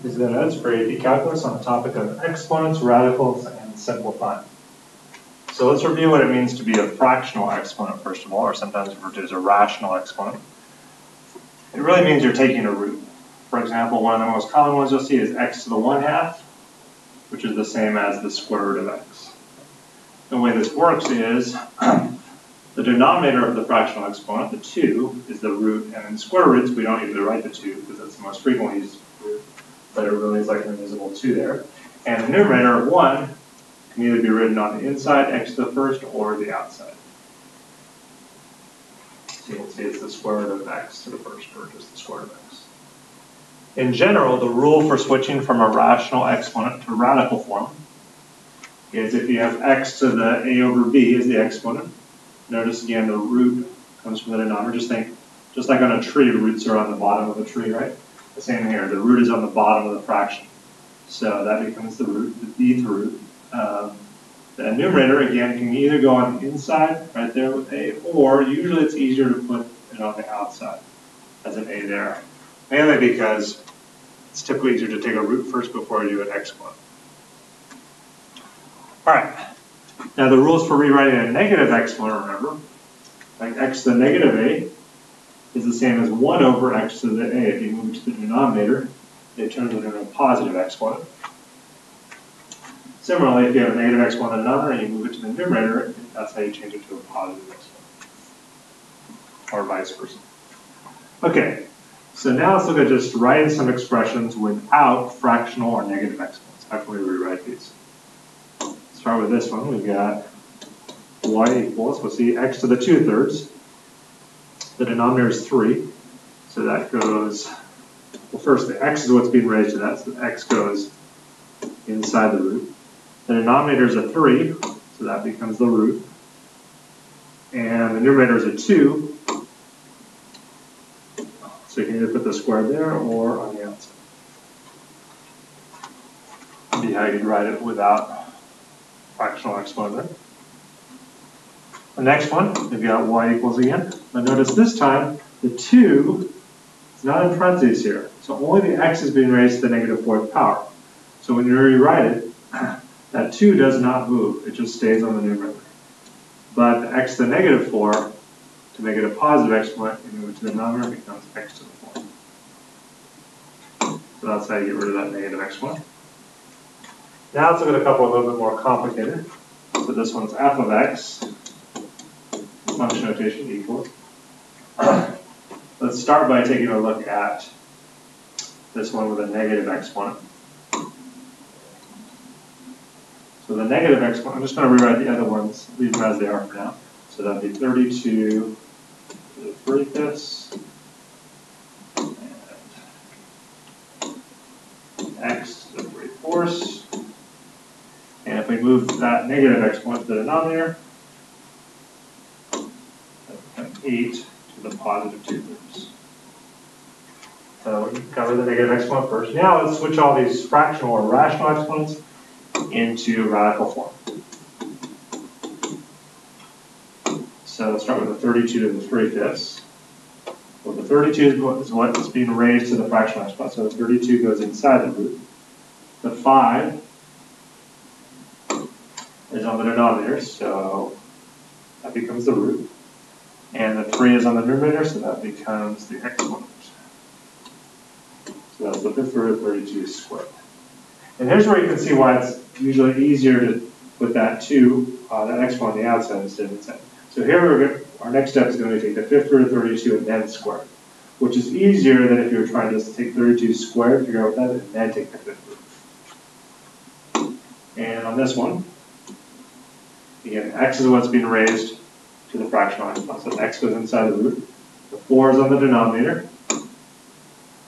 These are the notes for AP Calculus on the topic of exponents, radicals, and simplifying. So let's review what it means to be a fractional exponent first of all, or sometimes referred to as a rational exponent. It really means you're taking a root. For example, one of the most common ones you'll see is x to the 1/2, which is the same as the square root of x. The way this works is the denominator of the fractional exponent, the 2, is the root, and in square roots we don't usually write the 2 because that's the most frequently used root, but it really is like an invisible 2 there. And the numerator of 1 can either be written on the inside, x to the first, or the outside. So you can see it's the square root of x to the first, or just the square root of x. In general, the rule for switching from a rational exponent to radical form is if you have x to the a over b as the exponent, notice again the root comes from the denominator. Just like on a tree, roots are on the bottom of a tree, right? The same here, the root is on the bottom of the fraction. So that becomes the root, the bth root. The numerator, again, can either go on the inside, right there with a, or usually it's easier to put it on the outside as an a there. Mainly because it's typically easier to take a root first before you do an exponent. All right. Now the rules for rewriting a negative exponent, remember, like x to the negative a is the same as 1 over x to the a. If you move it to the denominator, it turns it into a positive exponent. Similarly, if you have a negative exponent in the denominator and you move it to the numerator, that's how you change it to a positive exponent, or vice versa. Okay, so now let's look at just writing some expressions without fractional or negative exponents. How can we rewrite these? Start with this one. We've got y equals, we'll see x to the 2/3. The denominator is 3. So that goes, well, first the x is what's being raised to that, so the x goes inside the root. The denominator is a 3, so that becomes the root. And the numerator is a 2, so you can either put the square there or on the outside. See how you'd write it without fractional exponent there. The next one, we've got y equals again. But notice this time, the 2 is not in parentheses here. So only the x is being raised to the -4th power. So when you rewrite it, that 2 does not move. It just stays on the numerator. But the x to the -4, to make it a positive exponent, you move it to the denominator, it becomes x to the 4th. So that's how you get rid of that negative exponent. Now let's look at a couple a little bit more complicated. So this one's f of x, function notation equals. Let's start by taking a look at this one with a negative exponent. So the negative exponent, I'm just going to rewrite the other ones, leave them as they are for now. So that would be 32 to the 3/5, and x to the 3/4. And if we move that negative exponent to the denominator, that becomes 8 to the positive 2/3. So we cover the negative exponent first. Now let's switch all these fractional or rational exponents into radical form. So let's start with the 32 to the 3/5. Well, the 32 is what is being raised to the fractional exponent. So the 32 goes inside the root. The 5 is on the denominator, so that becomes the root. And the 3 is on the numerator, so that becomes the exponent. So that's the 5th root of 32 squared. And here's where you can see why it's usually easier to put that 2, that exponent on the outside instead of inside. So here our next step is going to be take the 5th root of 32 and then square it, which is easier than if you were trying to just take 32 squared, figure out what that is, and then take the 5th root. And on this one, again, x is what's being raised to the fractional exponent, so x goes inside the root. The 4 is on the denominator.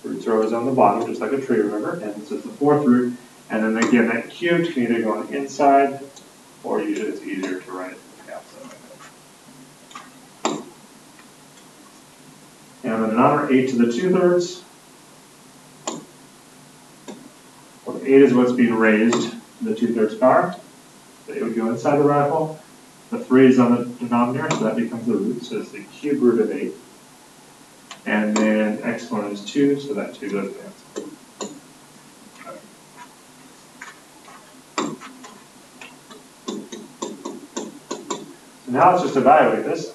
Root 0 is on the bottom, just like a tree, remember? And this is the 4th root. And then again, that cubed can either go on the inside, or usually it's easier to write it on the outside. And on the denominator, 8 to the 2/3. Well, the 8 is what's being raised to the 2/3 power. So it would go inside the radical. The 3 is on the denominator, so that becomes the root. So it's the cube root of 8. And then exponent is 2, so that 2 goes to the outside. Now let's just evaluate this.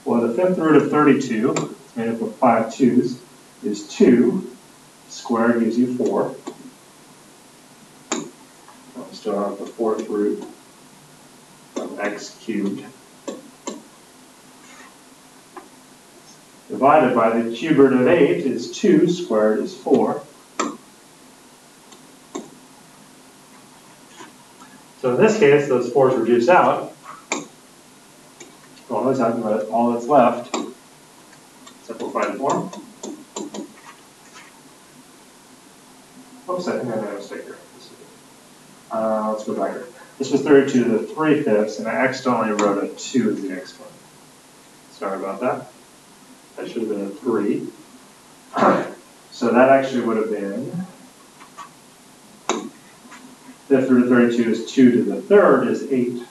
Well, the fifth root of 32, it's made up of 5 2's, is 2. Squared gives you 4. We still have the fourth root of x cubed. Divided by the cube root of 8 is 2, squared is 4. So in this case, those 4's reduce out. All that's left, simplified form. Oops, I think I made a mistake here. Let's go back here. This was 32 to the 3/5, and I accidentally wrote a 2 as the exponent. Sorry about that. That should have been a 3. So that actually would have been, fifth root of 32 is 2 to the 3rd is 8.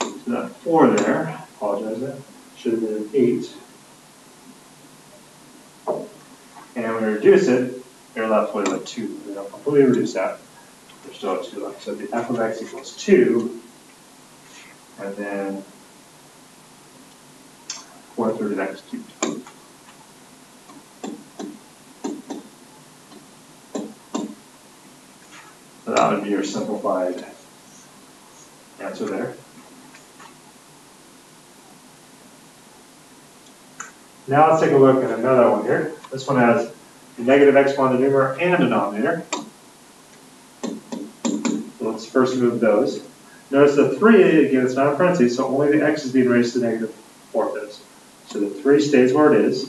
So that 4 there, apologize there, should have been an 8. And when we reduce it, you're left with a 2. We don't completely reduce that. There's still a 2 left. So the f of x equals 2, and then 4th root of x cubed. So that would be your simplified answer there. Now let's take a look at another one here. This one has a negative exponent in the numerator and denominator. So let's first move those. Notice the 3, again, it's not in parentheses, so only the x is being raised to the negative 4/5. So the 3 stays where it is.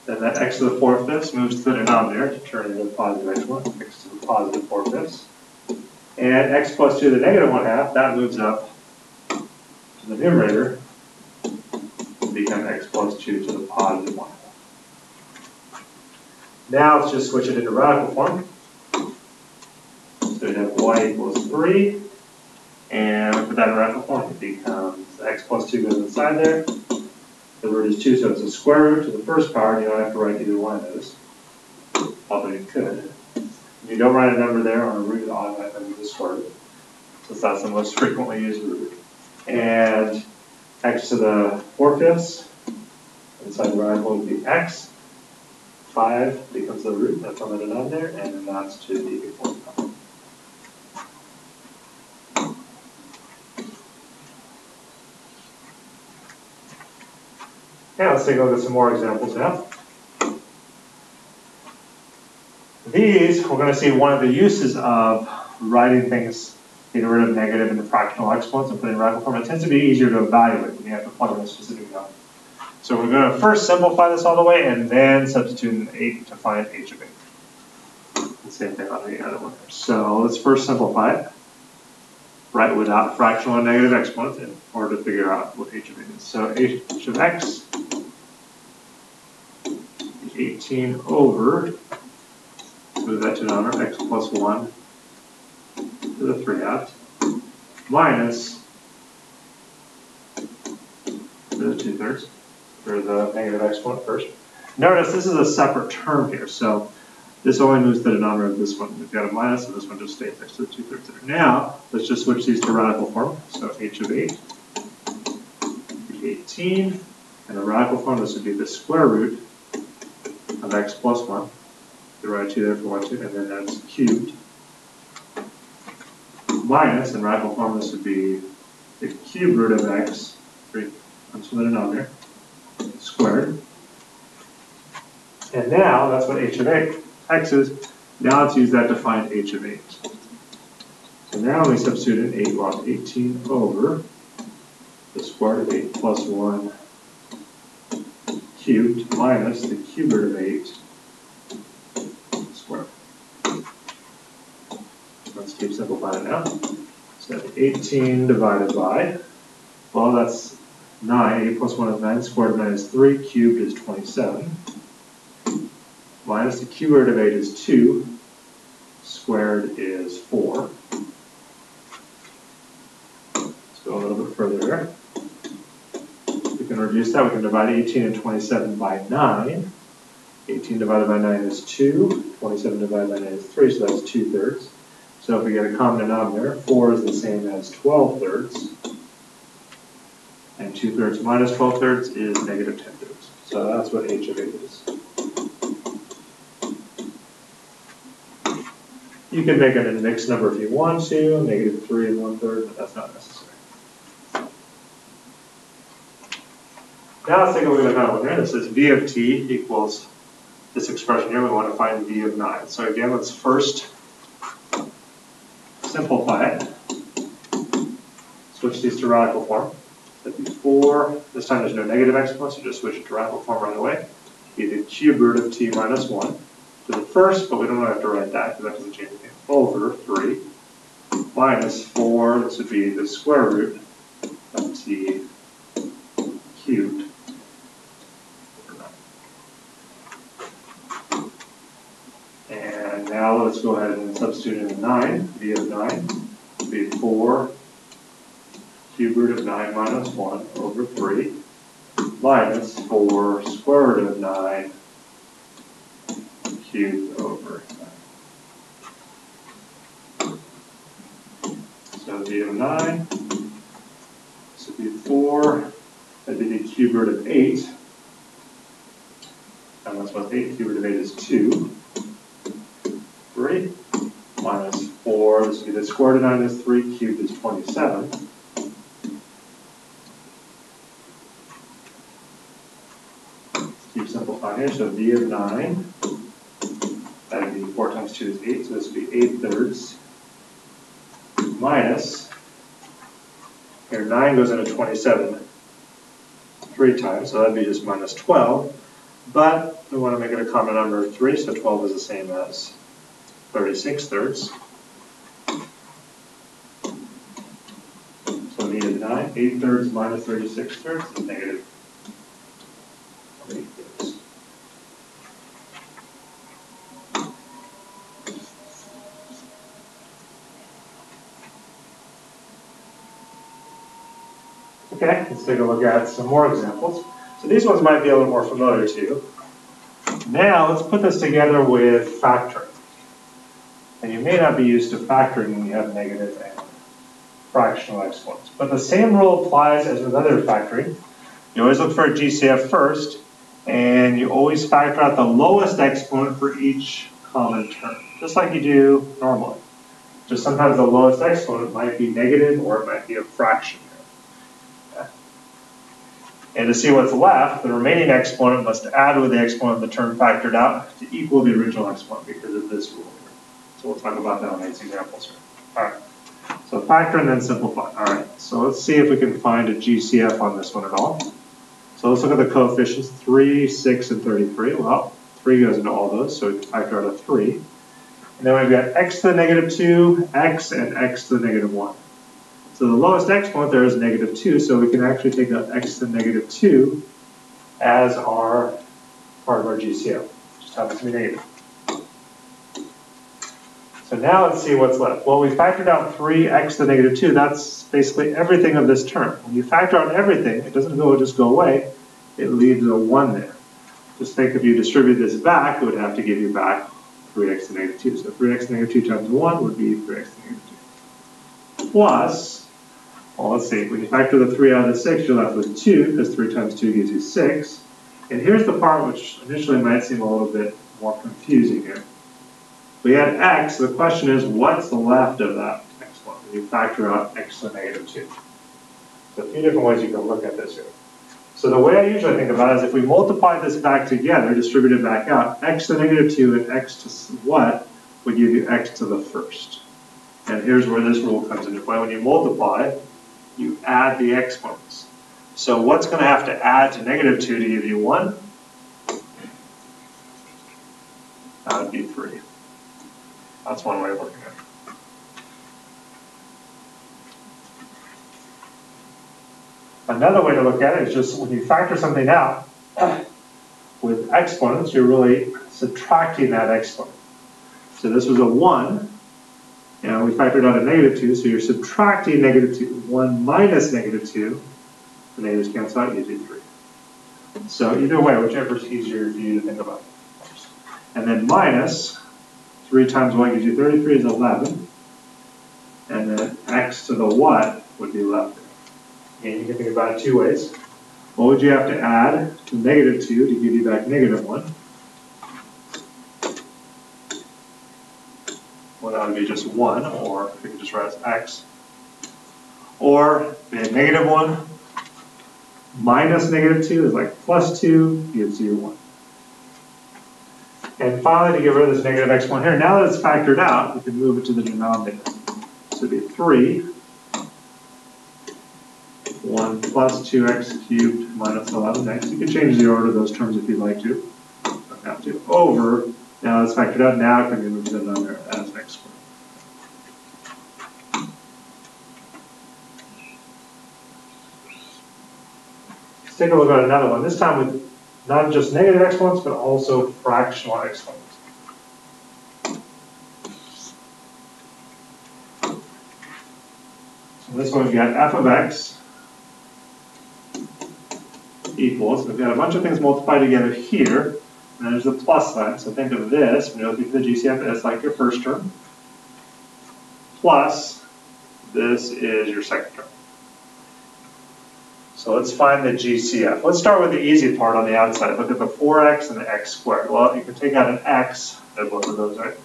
Then that x to the 4/5 moves to the denominator to turn into a positive exponent, x to the positive 4/5. And x plus 2 to the negative 1/2, that moves up to the numerator to become x plus 2 to the positive 1/2. Now let's just switch it into radical form. So we have y equals 3, and we put that in radical form. It becomes x plus 2 goes inside there. The root is 2, so it's a square root to the first power, and you don't have to write either one of those, although you could. If you don't write a number there on a root, it automatically becomes a square root, since that's the most frequently used root. And x to the 4/5, inside the radical would be x. 5 becomes the root, that's on the denominator, and then that's to the 4th power. Okay, let's take a look at some more examples now. These, we're going to see one of the uses of writing things, getting rid of negative into fractional exponents and putting in radical form. It tends to be easier to evaluate when you have to plug in a specific number. So we're going to first simplify this all the way and then substitute an 8 to find h of 8. The same thing on the other one. So let's first simplify it. Write without fractional and negative exponents in order to figure out what h of 8 is. So h of x is 18 over, move that to the denominator, x plus 1 to the 3/2 minus the 2/3, or the negative exponent first. Notice this is a separate term here, so this only moves the denominator of this one. We've got a minus, and this one just stays next to the 2/3 there. Now, let's just switch these to radical form. So h of 8 would be 18, and the radical form, this would be the square root of x plus 1. You write a 2 there for 1, 2, and then that's cubed. Minus, in radical form, this would be the cube root of x, 3 comes from the denominator, squared. And now, that's what h of 8 x is. Now let's use that to find h of 8. So now we substitute in 8, we'll have 18 over the square root of 8 plus 1 cubed minus the cube root of 8 squared. Let's keep simplifying it now. So 18 divided by, well, that's 9. 8 plus 1 is 9. Squared of 9 is 3. Cubed is 27. Minus the cube root of 8 is 2. Squared is 4. Let's go a little bit further here. We can reduce that. We can divide 18 and 27 by 9. 18 divided by 9 is 2. 27 divided by 9 is 3, so that's 2/3. So if we get a common denominator, 4 is the same as 12 thirds. And 2 thirds minus 12 thirds is negative 10 thirds. So that's what h of 8 is. You can make it a mixed number if you want to, negative 3 and 1/3, but that's not necessary. Now let's take a look at another one here. This is v of t equals this expression here. We want to find v of 9. So again, let's first simplify it. Switch these to radical form. That'd be 4. This time there's no negative exponent, so just switch it to radical form right away. Be the cube root of t minus 1 to the first, but we don't have to write that because that doesn't change anything. Over 3 minus 4. This would be the square root of t cubed. And now let's go ahead and substitute in 9. V of 9 would be 4 cube root of 9 minus 1 over 3 minus 4 square root of 9 cubed over 9. So v of 9, this would be 4, that'd be the cube root of 8. And that's what 8, cube root of 8 is 2. 3 minus 4, this would be the square root of 9 is 3, cubed is 27. Keep simplifying here, so v of 9, that would be 4 times 2 is 8, so this would be 8 thirds minus, here 9 goes into 27 3 times, so that would be just minus 12, but we want to make it a common number of 3, so 12 is the same as 36 thirds. So v of 9, 8 thirds minus 36 thirds is negative 8 thirds. Okay, let's take a look at some more examples. So these ones might be a little more familiar to you. Now let's put this together with factoring. And you may not be used to factoring when you have negative and fractional exponents. But the same rule applies as with other factoring. You always look for a GCF first, and you always factor out the lowest exponent for each common term, just like you do normally. Just sometimes the lowest exponent might be negative or it might be a fraction. Okay. And to see what's left, the remaining exponent must add with the exponent of the term factored out to equal the original exponent because of this rule here. So we'll talk about that on these examples here. All right. So factor and then simplify. All right. So let's see if we can find a GCF on this one at all. So let's look at the coefficients, 3, 6, and 33. Well, 3 goes into all those, so we factor out a 3. And then we've got x to the negative 2, x, and x to the negative 1. So the lowest exponent there is negative 2, so we can actually take out x to the negative 2 as our part of our GCF. Just happens to be negative. So now let's see what's left. Well, we factored out 3x to the negative 2. That's basically everything of this term. When you factor out everything, it doesn't just go away. It leaves a 1 there. Just think if you distribute this back, it would have to give you back 3x to the negative 2. So 3x to the negative 2 times 1 would be 3x to the negative 2. Plus, well, let's see. When you factor the 3 out of the 6, you're left with 2, because 3 times 2 gives you 6. And here's the part which initially might seem a little bit more confusing here. We had x, the question is, what's left of that exponent when you factor out x to the negative 2? So a few different ways you can look at this here. So the way I usually think about it is if we multiply this back together, distribute it back out, x to the negative 2 and x to what would give you x to the first. And here's where this rule comes into play. When you multiply, you add the exponents. So what's going to have to add to negative 2 to give you 1? That would be 3. That's one way of looking at it. Another way to look at it is just when you factor something out with exponents, you're really subtracting that exponent. So this was a 1, and we factored out a negative 2, so you're subtracting negative 2. 1 minus negative 2, the negatives cancel out, gives you 3. So either way, whichever is easier for you to think about. And then minus 3 times 1 gives you 33 is 11. and then x to the what would be left there. Again, you can think about it two ways. What would you have to add to -2 to give you back -1? Well, that would be just 1, or you can just write as x. Or we had -1 minus -2 is like +2 gives you 1. And finally, to get rid of this negative exponent here, now that it's factored out, we can move it to the denominator. So it would be 3, 1 plus 2x cubed minus 11x. You can change the order of those terms if you'd like to. Don't have to. Over, now it's factored out, now it can be moved to the denominator as x squared. Let's take a look at another one, this time with not just negative exponents, but also fractional exponents. So this one we've got f of x equals, we've got a bunch of things multiplied together here, and then there's the plus sign. So think of this, when you're looking for the GCF, as like your first term, plus this is your second term. So let's find the GCF. Let's start with the easy part on the outside. Look at the 4x and the x squared. Well, you can take out an x, they're both of those, right?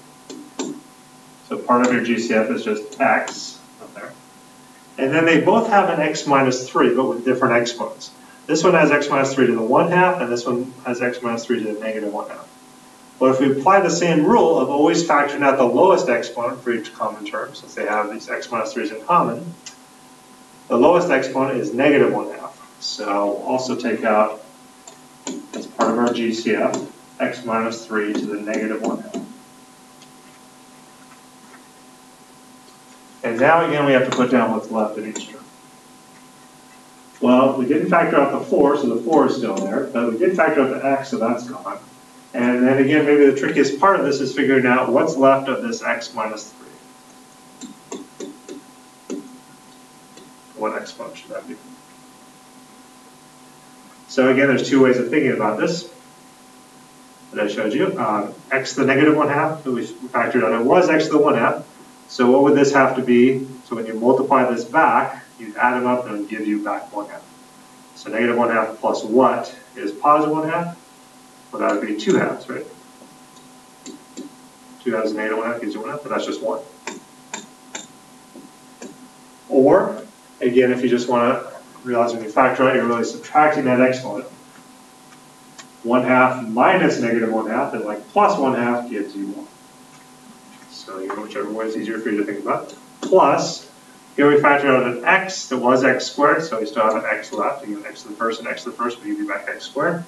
So part of your GCF is just x up there. And then they both have an x minus 3, but with different exponents. This one has x minus 3 to the 1/2, and this one has x minus 3 to the -1/2. Well, if we apply the same rule of always factoring out the lowest exponent for each common term, since they have these x minus 3's in common, the lowest exponent is -1/2. So also take out, as part of our GCF, x minus 3 to the -1/2. And now again we have to put down what's left in each term. Well, we didn't factor out the 4, so the 4 is still there, but we did factor out the x, so that's gone. And then again, maybe the trickiest part of this is figuring out what's left of this x minus 3. What exponent should that be? So again, there's two ways of thinking about this that I showed you. X to the -1/2, we factored out it was x to the 1/2. So what would this have to be? So when you multiply this back, you add them up and it would give you back 1/2. So -1/2 plus what is positive 1/2? Well, that would be 2/2, right? 2/2 and -1/2 gives you 1/2, but that's just 1. Or, again, if you just want to realize when you factor out, you're really subtracting that exponent. 1/2 minus -1/2, and like plus 1/2 gives you 1. So you know, whichever way is easier for you to think about. Plus, here we factor out an x that was x squared, so we still have an x left. Again, x to the first and x to the first, we give you back x squared.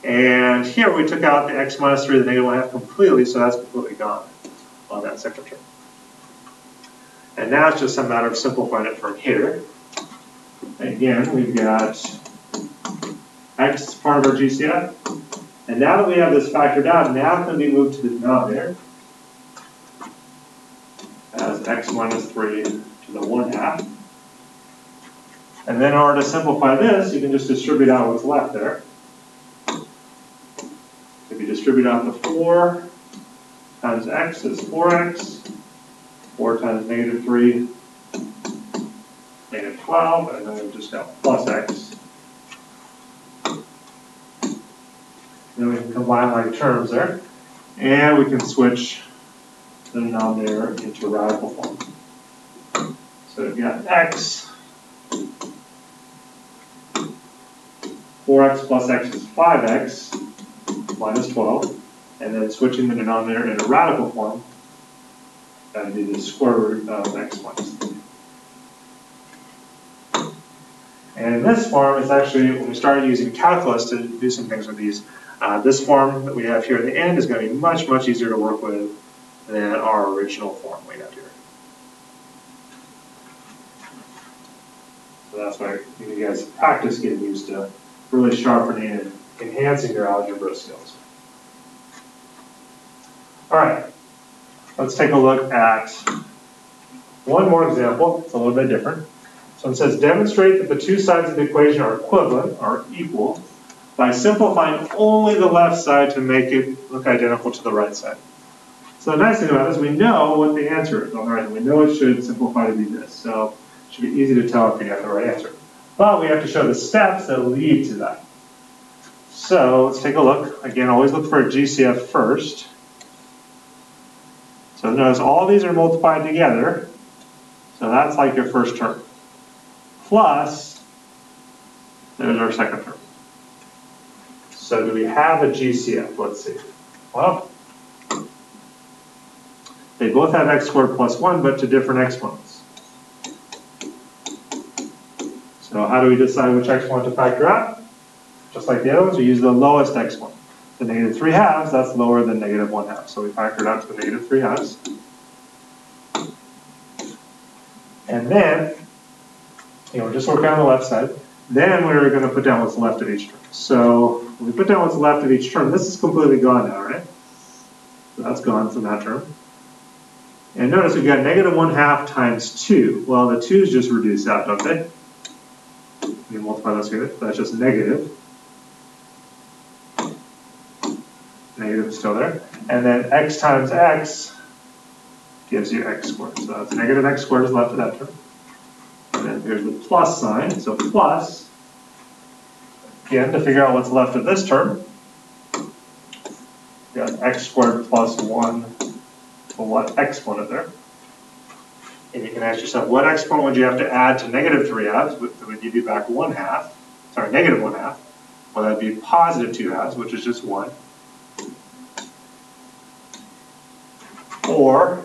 And here we took out the x minus 3 to the -1/2 completely, so that's completely gone on that second term. And now it's just a matter of simplifying it from here. Again, we've got x as part of our GCF. And now that we have this factored out, now it's going to be moved to the denominator as x minus 3 to the 1/2. And then in order to simplify this, you can just distribute out what's left there. If you distribute out the 4 times x is 4x, 4 times -3, -12, and then we've just got plus x. Then we can combine like terms there, and we can switch the denominator into radical form. So we've got x, 4x plus x is 5x minus 12, and then switching the denominator into radical form, that would be the square root of x minus 3. And in this form, it's actually, when we started using calculus to do some things with these, this form that we have here at the end is going to be much, much easier to work with than our original form we have here. So that's why you guys practice getting used to really sharpening and enhancing your algebra skills. All right, let's take a look at one more example. It's a little bit different. So it says, demonstrate that the two sides of the equation are equivalent, or equal, by simplifying only the left side to make it look identical to the right side. So the nice thing about this, we know what the answer is on the right. We know it should simplify to be this. So it should be easy to tell if you get the right answer. But we have to show the steps that lead to that. So let's take a look. Again, always look for a GCF first. So notice all these are multiplied together. So that's like your first term. Plus, there's our second term. So do we have a GCF? Let's see. Well, they both have x squared plus 1, but to different exponents. So how do we decide which exponent to factor out? Just like the other ones, we use the lowest exponent. The negative 3/2, that's lower than negative 1/2. So we factor it out to the negative 3/2. And then, we're just working on the left side. Then we're going to put down what's left of each term. So when we put down what's left of each term, this is completely gone now, right? So that's gone from that term. And notice we've got negative 1/2 times 2. Well, the 2's just reduced out, don't they? You multiply those together, so that's just negative. Negative is still there. And then x times x gives you x squared. So that's negative x squared is left of that term. And then here's the plus sign. So plus, again, to figure out what's left of this term, we got x squared plus 1 to what exponent there? And you can ask yourself, what exponent would you have to add to negative 3/2? That would give you back 1/2. Sorry, negative 1/2. Well, that'd be positive 2/2, which is just 1. Or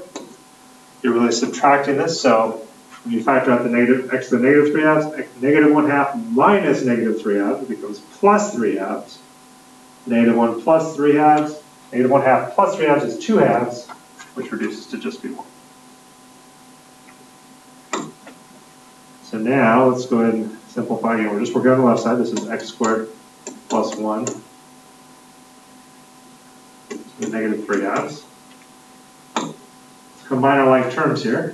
you're really subtracting this, so when you factor out the negative x to the negative 3/2, negative 1/2 minus negative 3/2, it becomes plus 3/2. Negative 1 plus 3/2, negative 1/2 plus 3/2 is 2/2, which reduces to just be 1. So now let's go ahead and simplify again. We're just working on the left side. This is x squared plus 1 to the negative 3/2. Combine our like terms here.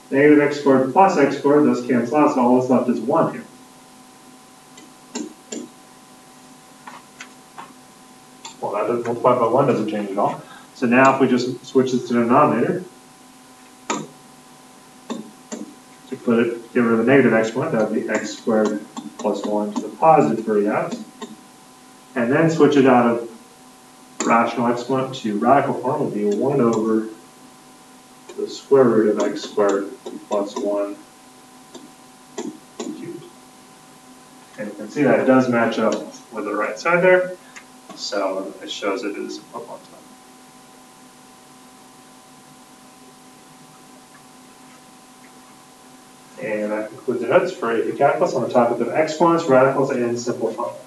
Negative x squared plus x squared, those cancel out, so all that's left is 1 here. Well, that doesn't multiply by 1 doesn't change at all. So now if we just switch this to the denominator, to get rid of the negative exponent, that would be x squared plus 1 to the positive 3/2. And then switch it out of rational exponent to radical form would be 1 over the square root of x squared plus 1 cubed. And you can see that it does match up with the right side there, so it shows it is equivalent. And that concludes the notes for AP Calculus on the topic of exponents, radicals, and simple functions.